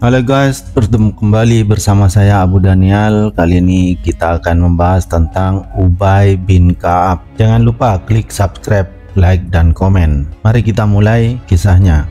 Halo guys, bertemu kembali bersama saya Abu Daniel. Kali ini kita akan membahas tentang Ubay bin Ka'ab. Jangan lupa klik subscribe, like, dan komen. Mari kita mulai kisahnya.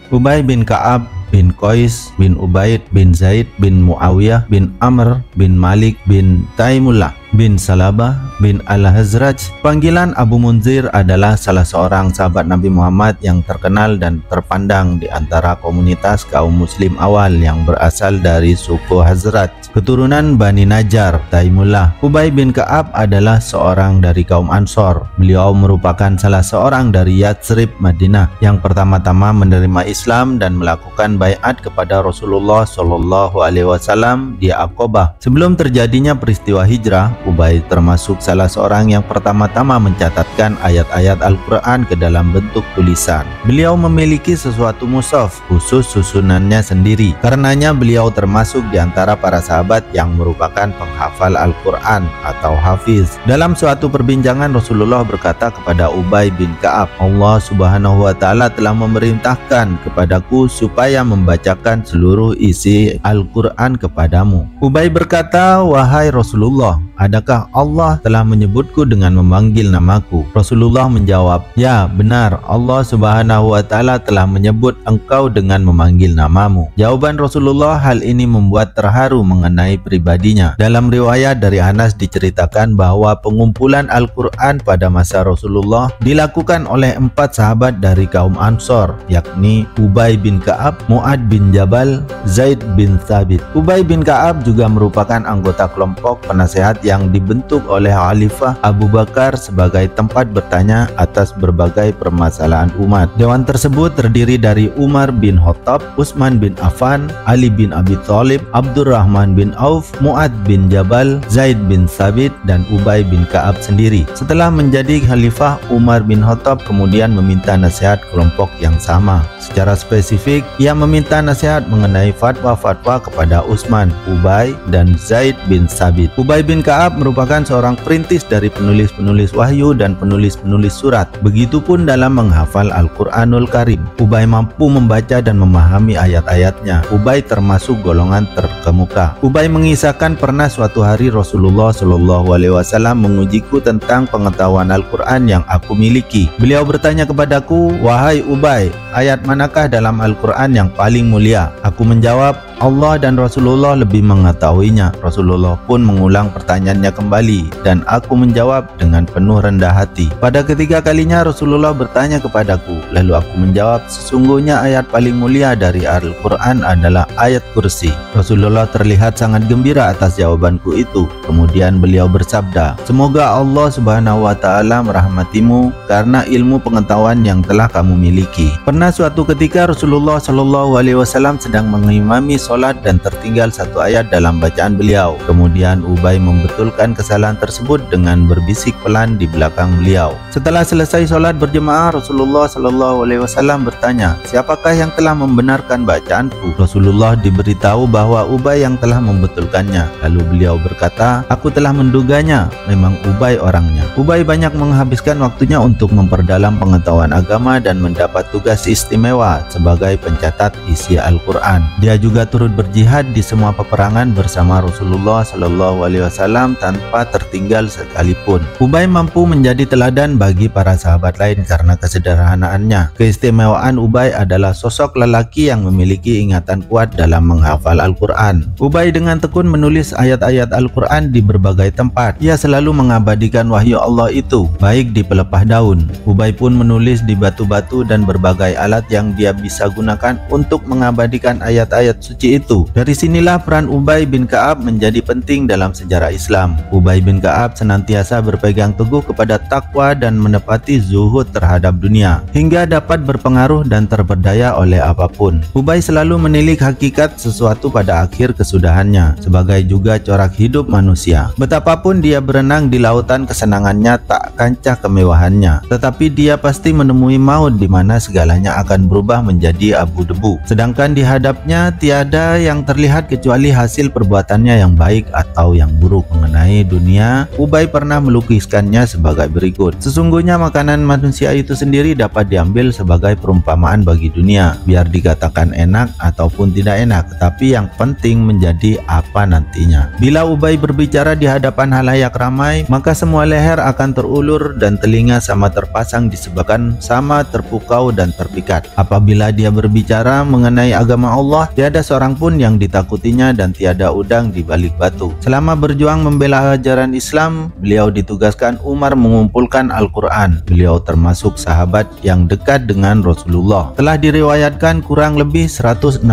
Ubay bin Ka'ab bin Qais bin Ubaid bin Zaid bin Muawiyah bin Amr bin Malik bin Taimullah bin Salabah bin Al-Hazraj. Panggilan Abu Munzir adalah salah seorang sahabat Nabi Muhammad yang terkenal dan terpandang di antara komunitas kaum muslim awal yang berasal dari suku Hazraj, keturunan Bani Najjar, Taimullah. Ubay bin Ka'ab adalah seorang dari kaum Ansor. Beliau merupakan salah seorang dari Yatsrib, Madinah yang pertama-tama menerima Islam dan melakukan baiat kepada Rasulullah Shallallahu Alaihi Wasallam di Aqabah. Sebelum terjadinya peristiwa hijrah, Ubay termasuk salah seorang yang pertama-tama mencatatkan ayat-ayat Al-Quran ke dalam bentuk tulisan. Beliau memiliki sesuatu mushaf khusus susunannya sendiri. Karenanya beliau termasuk di antara para sahabat yang merupakan penghafal Al-Quran atau hafiz. Dalam suatu perbincangan, Rasulullah berkata kepada Ubay bin Ka'ab, Allah Subhanahu wa Ta'ala telah memerintahkan kepadaku supaya membacakan seluruh isi Al-Quran kepadamu. Ubay berkata, wahai Rasulullah, adakah Allah telah menyebutku dengan memanggil namaku? Rasulullah menjawab, ya benar, Allah Subhanahu wa Ta'ala telah menyebut engkau dengan memanggil namamu. Jawaban Rasulullah hal ini membuat terharu mengenai pribadinya. Dalam riwayat dari Anas diceritakan bahwa pengumpulan Al-Quran pada masa Rasulullah dilakukan oleh 4 sahabat dari kaum Ansor, yakni Ubay bin Ka'ab, Mu'ad bin Jabal, Zaid bin Thabit. Ubay bin Ka'ab juga merupakan anggota kelompok penasehat yang dibentuk oleh Khalifah Abu Bakar sebagai tempat bertanya atas berbagai permasalahan umat. Dewan tersebut terdiri dari Umar bin Khattab, Utsman bin Affan, Ali bin Abi Thalib, Abdurrahman bin Auf, Mu'ad bin Jabal, Zaid bin Thabit, dan Ubay bin Ka'ab sendiri. Setelah menjadi khalifah, Umar bin Khattab kemudian meminta nasihat kelompok yang sama. Secara spesifik, ia meminta nasihat mengenai fatwa-fatwa kepada Utsman, Ubay, dan Zaid bin Thabit. Ubay bin Ka'ab merupakan seorang perintis dari penulis-penulis wahyu dan penulis-penulis surat. Begitupun dalam menghafal Al-Quranul Karim. Ubay mampu membaca dan memahami ayat-ayatnya. Ubay termasuk golongan terkemuka. Ubay mengisahkan pernah suatu hari Rasulullah Shallallahu Alaihi Wasallam mengujiku tentang pengetahuan Al-Quran yang aku miliki. Beliau bertanya kepadaku, wahai Ubay, ayat manakah dalam Al-Quran yang paling mulia? Aku menjawab, Allah dan Rasulullah lebih mengetahuinya. Rasulullah pun mengulang pertanyaannya kembali dan aku menjawab dengan penuh rendah hati. Pada ketiga kalinya Rasulullah bertanya kepadaku, lalu aku menjawab, sesungguhnya ayat paling mulia dari Al-Quran adalah ayat kursi. Rasulullah terlihat sangat gembira atas jawabanku itu. Kemudian beliau bersabda, semoga Allah Subhanahu wa Ta'ala merahmatimu karena ilmu pengetahuan yang telah kamu miliki. Pernah suatu ketika Rasulullah Shallallahu Alaihi Wasallam sedang mengimami sholat dan tertinggal satu ayat dalam bacaan beliau. Kemudian Ubay membetulkan kesalahan tersebut dengan berbisik pelan di belakang beliau. Setelah selesai sholat berjemaah, Rasulullah Shallallahu Alaihi Wasallam bertanya, siapakah yang telah membenarkan bacaanku? Rasulullah diberitahu bahwa Ubay yang telah membetulkannya. Lalu beliau berkata, aku telah menduganya, memang Ubay orangnya. Ubay banyak menghabiskan waktunya untuk memperdalam pengetahuan agama dan mendapat tugas istimewa sebagai pencatat isi Al-Quran. Dia juga turut berjihad di semua peperangan bersama Rasulullah Shallallahu Alaihi Wasallam tanpa tertinggal sekalipun. Ubay mampu menjadi teladan bagi para sahabat lain karena kesederhanaannya. Keistimewaan Ubay adalah sosok lelaki yang memiliki ingatan kuat dalam menghafal Al-Quran. Ubay dengan tekun menulis ayat-ayat Al-Quran di berbagai tempat. Ia selalu mengabadikan wahyu Allah itu, baik di pelepah daun. Ubay pun menulis di batu-batu dan berbagai alat yang dia bisa gunakan untuk mengabadikan ayat-ayat suci itu. Dari sinilah peran Ubay bin Ka'ab menjadi penting dalam sejarah Islam. Ubay bin Ka'ab senantiasa berpegang teguh kepada takwa dan menepati zuhud terhadap dunia, hingga dapat berpengaruh dan terperdaya oleh apapun. Ubay selalu menilik hakikat sesuatu pada akhir kesudahannya, sebagai juga corak hidup manusia. Betapapun dia berenang di lautan kesenangannya tak kancah kemewahannya, tetapi dia pasti menemui maut di mana segalanya hanya akan berubah menjadi abu debu. Sedangkan di hadapnya tiada yang terlihat kecuali hasil perbuatannya yang baik atau yang buruk. Mengenai dunia, Ubay pernah melukiskannya sebagai berikut. Sesungguhnya makanan manusia itu sendiri dapat diambil sebagai perumpamaan bagi dunia, biar dikatakan enak ataupun tidak enak, tetapi yang penting menjadi apa nantinya. Bila Ubay berbicara di hadapan halayak ramai, maka semua leher akan terulur dan telinga sama terpasang disebabkan sama terpukau dan terpikat. Apabila dia berbicara mengenai agama Allah, tiada seorang pun yang ditakutinya dan tiada udang di balik batu. Selama berjuang membela ajaran Islam, beliau ditugaskan Umar mengumpulkan Al-Quran. Beliau termasuk sahabat yang dekat dengan Rasulullah. Telah diriwayatkan kurang lebih 164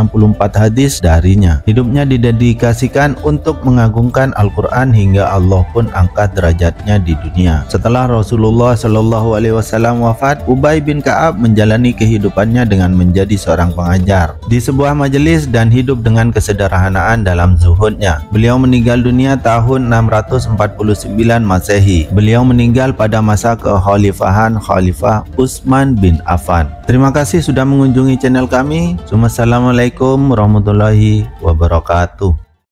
hadis darinya. Hidupnya didedikasikan untuk mengagungkan Al-Quran hingga Allah pun angkat derajatnya di dunia. Setelah Rasulullah SAW wafat, Ubay bin Ka'ab menjalani kehidupannya dengan menjadi seorang pengajar di sebuah majelis dan hidup dengan kesederhanaan dalam zuhudnya. Beliau meninggal dunia tahun 649 Masehi. Beliau meninggal pada masa kekhalifahan Khalifah Utsman bin Affan. Terima kasih sudah mengunjungi channel kami. Wassalamualaikum warahmatullahi wabarakatuh.